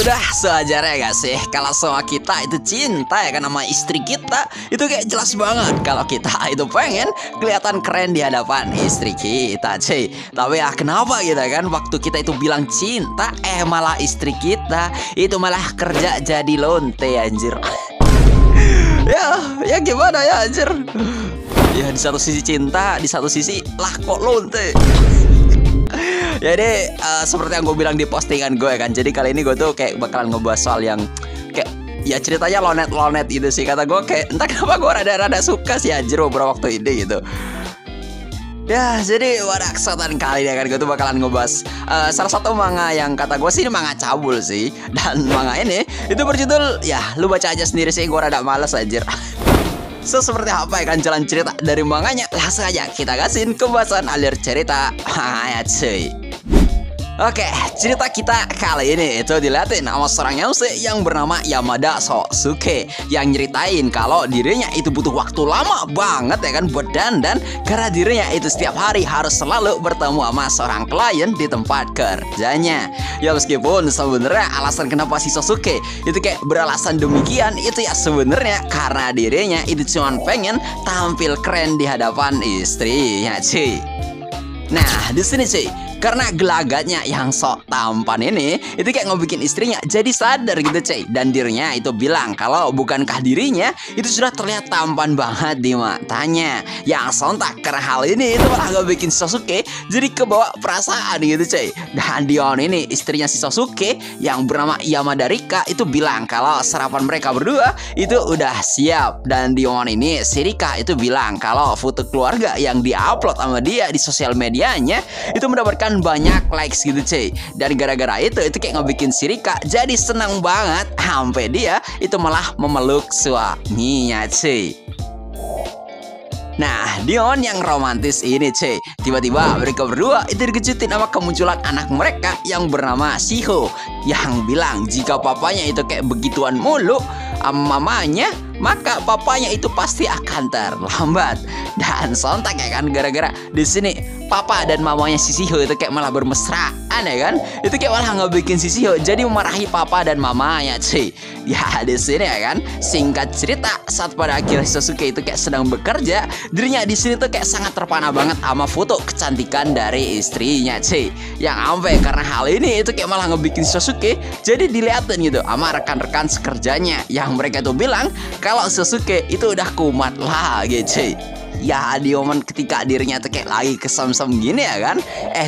Sudah sewajarnya gak sih kalau semua kita itu cinta ya kan sama istri kita. Itu kayak jelas banget kalau kita itu pengen kelihatan keren di hadapan istri kita, cuy. Tapi ya kenapa gitu kan waktu kita itu bilang cinta, malah istri kita itu malah kerja jadi lonte, anjir. Ya gimana ya, anjir. Ya di satu sisi cinta, di satu sisi lah kok lonte. Jadi seperti yang gue bilang di postingan gue kan. Jadi kali ini gue tuh kayak bakalan ngebahas soal yang kayak ya ceritanya lonet gitu sih. Kata gue kayak entah kenapa gue rada suka sih anjir beberapa waktu ini gitu. Ya jadi pada kesempatan kali ini kan gue tuh bakalan ngebahas salah satu manga yang kata gue sih ini manga cabul sih. Dan manga ini itu berjudul, ya lu baca aja sendiri sih, gue rada males anjir. So seperti apa ya kan jalan cerita dari manganya, langsung aja kita kasihin pembahasan alir cerita. Ya cuy. Oke, cerita kita kali ini itu dilihatin sama seorang Yause yang bernama Yamada Sosuke, yang nyeritain kalau dirinya itu butuh waktu lama banget ya kan buat dandan, karena dirinya itu setiap hari harus selalu bertemu sama seorang klien di tempat kerjanya. Ya meskipun sebenarnya alasan kenapa si Sosuke itu kayak beralasan demikian itu ya sebenarnya karena dirinya itu cuma pengen tampil keren di hadapan istrinya, cuy. Nah, di sini cuy, karena gelagatnya yang sok tampan ini itu kayak ngebikin istrinya jadi sadar gitu cuy. Dan dirinya itu bilang kalau bukankah dirinya itu sudah terlihat tampan banget di matanya. Yang sontak karena hal ini itu malah ngebikin Sosuke jadi kebawa perasaan gitu cuy. Dan Dion ini istrinya si Sosuke yang bernama Yamada Rika itu bilang kalau sarapan mereka berdua itu udah siap. Dan Dion ini si Rika itu bilang kalau foto keluarga yang diupload sama dia di sosial media itu mendapatkan banyak likes gitu cuy. Dan gara-gara itu kayak ngebikin si Rika jadi senang banget sampai dia itu malah memeluk suaminya cuy. Nah, Dion yang romantis ini cuy, tiba-tiba mereka berdua itu dikejutin sama kemunculan anak mereka yang bernama Shiho, yang bilang jika papanya itu kayak begituan mulu sama mamanya, maka papanya itu pasti akan terlambat. Dan sontak ya kan, gara-gara di sini papa dan mamanya si Shiho itu kayak malah bermesraan ya kan. Itu kayak malah ngebikin si Shiho jadi memarahi papa dan mamanya cuy. Ya di sini ya kan, singkat cerita saat pada akhirnya Sosuke itu kayak sedang bekerja, dirinya di sini tuh kayak sangat terpana banget sama foto kecantikan dari istrinya cuy. Yang sampai karena hal ini itu kayak malah ngebikin Sosuke jadi dilihatin gitu sama rekan-rekan sekerjanya, yang mereka tuh bilang kalau Sosuke itu udah kumat lagi cuy. Ya di momen ketika dirinya tuh kayak lagi kesem-sem gini ya kan,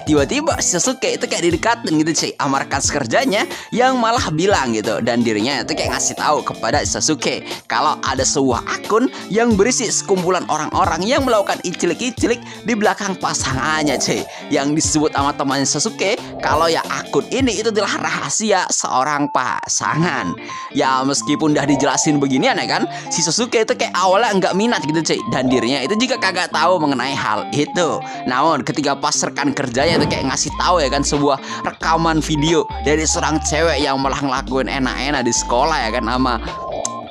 tiba-tiba Sosuke itu kayak didekatin gitu cuy sama rekan sekerjanya, yang malah bilang gitu, dan dirinya itu kayak ngasih tahu kepada Sosuke kalau ada sebuah akun yang berisi sekumpulan orang-orang yang melakukan icilik-icilik di belakang pasangannya cuy, yang disebut sama temannya Sosuke kalau ya akun ini itu adalah rahasia seorang pasangan. Ya meskipun udah dijelasin beginian ya kan, si Sosuke itu kayak awalnya nggak minat gitu cuy, dan dirinya itu juga kagak tahu mengenai hal itu. Namun ketika pas rekan kerjanya itu kayak ngasih tahu ya kan sebuah rekaman video dari seorang cewek yang malah ngelakuin enak-enak di sekolah ya kan sama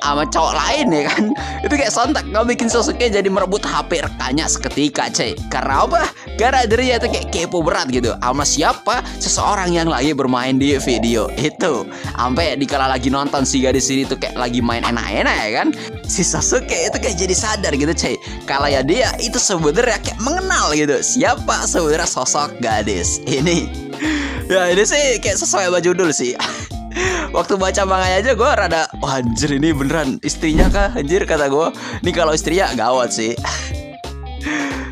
cowok lain ya kan, itu kayak sontak nggak bikin Sosuke jadi merebut HP rekannya seketika cuy. Karena apa? Karena dirinya itu kayak kepo berat gitu sama siapa seseorang yang lagi bermain di video itu. Sampai dikala lagi nonton si gadis ini tuh kayak lagi main enak-enak ya kan, si Sosuke itu kayak jadi sadar gitu cuy kalau ya dia itu sebenarnya kayak mengenal gitu siapa sebenarnya sosok gadis ini. Ya ini sih kayak sesuai baju dulu sih. Waktu baca manganya aja gue rada, wah anjir ini beneran istrinya kah anjir, kata gue. Nih kalau istrinya gawat sih.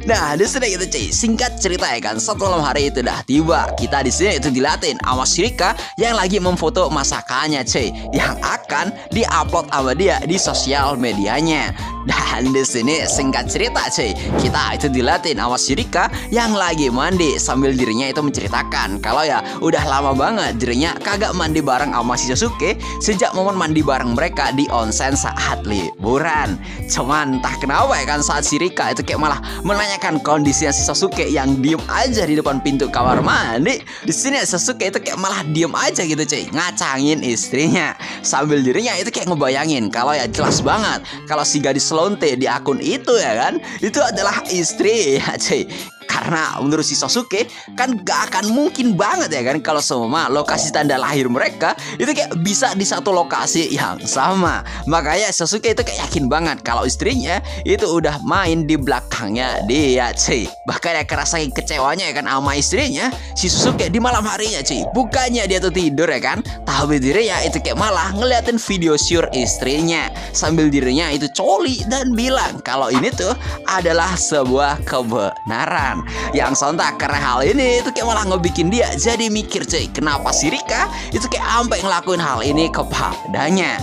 Nah, di sini gitu cuy, singkat cerita ya kan, satu malam hari itu dah tiba. Kita di sini itu dilatin sama Shirika yang lagi memfoto masakannya cuy, yang akan diupload sama dia di sosial medianya. Dan di sini singkat cerita cuy, kita itu dilatin sama Shirika yang lagi mandi sambil dirinya itu menceritakan kalau ya udah lama banget dirinya kagak mandi bareng sama si Sosuke sejak momen mandi bareng mereka di onsen saat liburan. Cuman entah kenapa ya kan saat Shirika itu kayak malah menanyakan kondisinya si Sosuke yang diem aja di depan pintu kamar mandi, di sini Sosuke itu kayak malah diem aja gitu cuy, ngacangin istrinya sambil dirinya itu kayak ngebayangin kalau ya jelas banget kalau si gadis lonte di akun itu ya kan, itu adalah istri ya cuy. Karena menurut si Sasuke kan gak akan mungkin banget ya kan kalau semua lokasi tanda lahir mereka itu kayak bisa di satu lokasi yang sama. Makanya Sasuke itu kayak yakin banget kalau istrinya itu udah main di belakangnya dia, cuy. Bahkan ya kerasa kecewanya ya kan sama istrinya, si Sasuke di malam harinya, cuy. Bukannya dia tuh tidur ya kan, tapi dirinya itu kayak malah ngeliatin video syur istrinya sambil dirinya itu coli dan bilang kalau ini tuh adalah sebuah kebenaran. Yang sontak karena hal ini itu kayak malah ngebikin dia jadi mikir, cuy, kenapa si Rika itu kayak sampai ngelakuin hal ini kepadanya.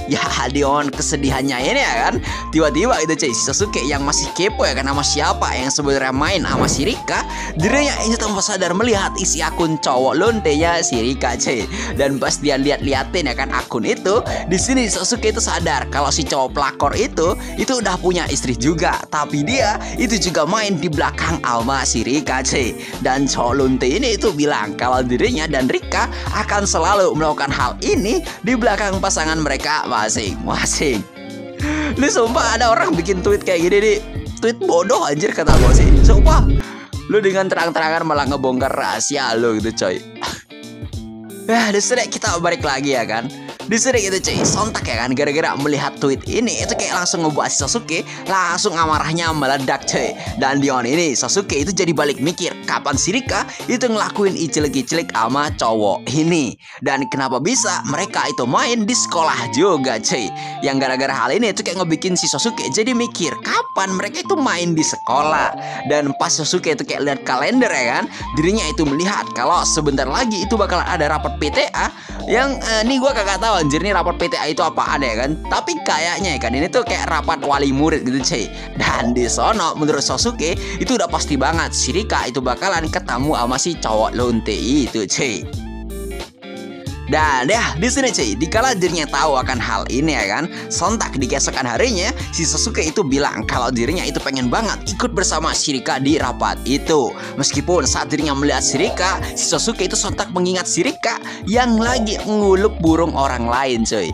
Ya Dion kesedihannya ini ya kan, tiba-tiba itu cuy si Sasuke yang masih kepo ya kan sama siapa yang sebenarnya main sama si Rika, dirinya itu tanpa sadar melihat isi akun cowok lontenya si Rika, cuy. Dan pas dia liatin ya kan akun itu, di sini Sasuke itu sadar kalau si cowok pelakor itu udah punya istri juga, tapi dia itu juga main di belakang sama si Rika, cuy. Dan cowok lonte ini itu bilang kalau dirinya dan Rika akan selalu melakukan hal ini di belakang pasangan mereka masing-masing. Lu sumpah ada orang bikin tweet kayak gini nih, tweet bodoh anjir kata gue sih. Sumpah lu dengan terang-terangan malah ngebongkar rahasia lu gitu, coy. Disini kita balik lagi ya kan. Disini gitu cuy, sontak ya kan, gara-gara melihat tweet ini itu kayak langsung ngebuat si Sasuke langsung amarahnya meledak, cuy. Dan Dion ini Sasuke itu jadi balik mikir kapan si Rika itu ngelakuin icilik-icilik sama cowok ini, dan kenapa bisa mereka itu main di sekolah juga, cuy. Yang gara-gara hal ini itu kayak ngebikin si Sasuke jadi mikir kapan mereka itu main di sekolah. Dan pas Sasuke itu kayak lihat kalender ya kan, dirinya itu melihat kalau sebentar lagi itu bakalan ada rapat PTA yang nih gue kagak tahu anjir nih rapat PTA itu apaan ya kan, tapi kayaknya ya kan ini tuh kayak rapat wali murid gitu, cuy. Dan di sono menurut Sasuke itu udah pasti banget si Rika itu bakalan ketemu sama si cowok lonte itu, cuy. Dan ya di sini cuy, dikala dirinya tahu akan hal ini ya kan, sontak di keesokan harinya si Sasuke itu bilang kalau dirinya itu pengen banget ikut bersama si Rika di rapat itu. Meskipun saat dirinya melihat si Rika, si Sasuke itu sontak mengingat si Rika yang lagi ngulup burung orang lain, cuy.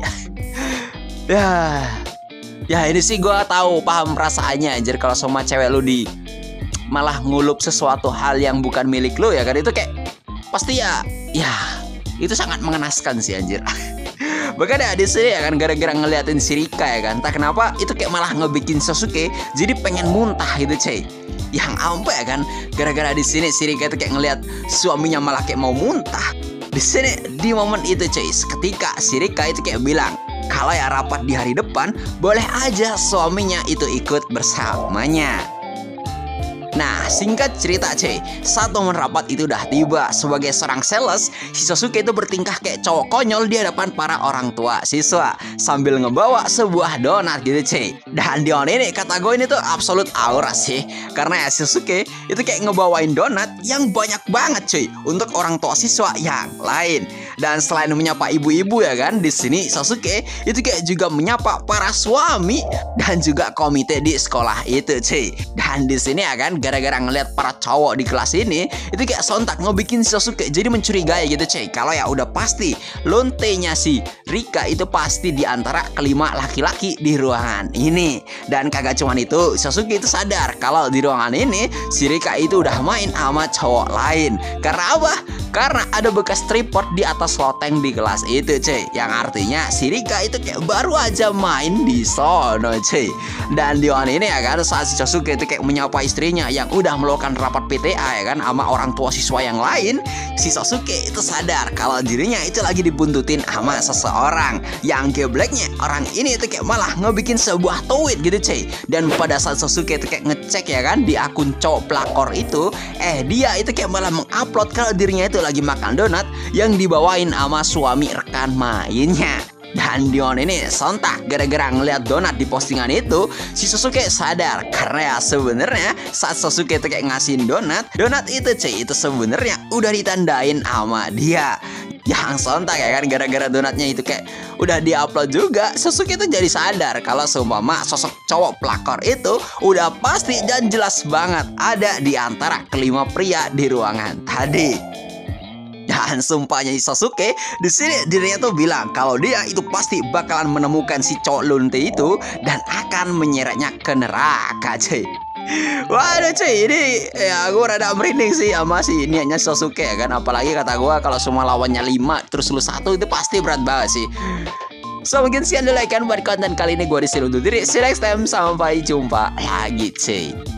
Ya ini sih gue tahu paham perasaannya anjir kalau sama cewek lu di malah ngulup sesuatu hal yang bukan milik lu ya kan, itu kayak pasti ya itu sangat mengenaskan sih anjir. Bahkan ya di sini ya kan gara-gara ngeliatin si Rika ya kan, entah kenapa itu kayak malah ngebikin Sasuke jadi pengen muntah gitu, cuy. Yang ampe ya kan, gara-gara di sini si Rika itu kayak ngeliat suaminya malah kayak mau muntah. Di sini di momen itu cuy, ketika si Rika itu kayak bilang kalau ya rapat di hari depan boleh aja suaminya itu ikut bersamanya. Nah singkat cerita cuy, saat momen rapat itu udah tiba, sebagai seorang sales si Sasuke itu bertingkah kayak cowok konyol di hadapan para orang tua siswa sambil ngebawa sebuah donat gitu, cuy. Dan Dion ini kata gue ini tuh absolut aura sih, karena ya Sasuke itu kayak ngebawain donat yang banyak banget cuy untuk orang tua siswa yang lain. Dan selain menyapa ibu-ibu ya kan, di sini Sasuke itu kayak juga menyapa para suami dan juga komite di sekolah itu, cuy. Dan di sini ya kan gara-gara ngeliat para cowok di kelas ini itu kayak sontak ngebikin Sasuke jadi mencurigai gitu, cuy. Kalau ya udah pasti lontenya si Rika itu pasti di antara kelima laki-laki di ruangan ini. Dan kagak cuman itu, Sasuke itu sadar kalau di ruangan ini si Rika itu udah main sama cowok lain. Karena apa? Karena ada bekas tripod di atas loteng di kelas itu, cuy. Yang artinya si Rika itu kayak baru aja main di sono, cuy. Dan di one ini ya kan, saat si Sasuke itu kayak menyapa istrinya yang udah melakukan rapat PTA ya kan sama orang tua siswa yang lain, si Sasuke itu sadar kalau dirinya itu lagi dibuntutin sama seseorang. Yang gebleknya orang ini itu kayak malah ngebikin sebuah tweet gitu, cuy. Dan pada saat Sasuke itu kayak ngecek ya kan di akun cowok pelakor itu, dia itu kayak malah mengupload kalau dirinya itu lagi makan donat yang dibawain sama suami rekan mainnya. Dan Dion ini sontak gara-gara ngeliat donat di postingan itu, si Sasuke sadar karena ya sebenarnya saat Sasuke itu kayak ngasihin donat itu cuy itu sebenarnya udah ditandain sama dia. Yang sontak ya kan, gara-gara donatnya itu kayak udah diupload juga, Sasuke itu jadi sadar kalau seumpama sosok cowok pelakor itu udah pasti dan jelas banget ada di antara kelima pria di ruangan tadi. Dan sumpahnya Sasuke di sini dirinya tuh bilang kalau dia itu pasti bakalan menemukan si cowok lonte itu dan akan menyeretnya ke neraka, cuy. Waduh cuy, ini ya gue rada merinding sih sama si niatnya Sasuke ya kan. Apalagi kata gue kalau semua lawannya 5 terus lu 1 itu pasti berat banget sih. So mungkin sekian dulu kan buat konten kali ini, gue disini undur diri. See you next time, sampai jumpa lagi cuy.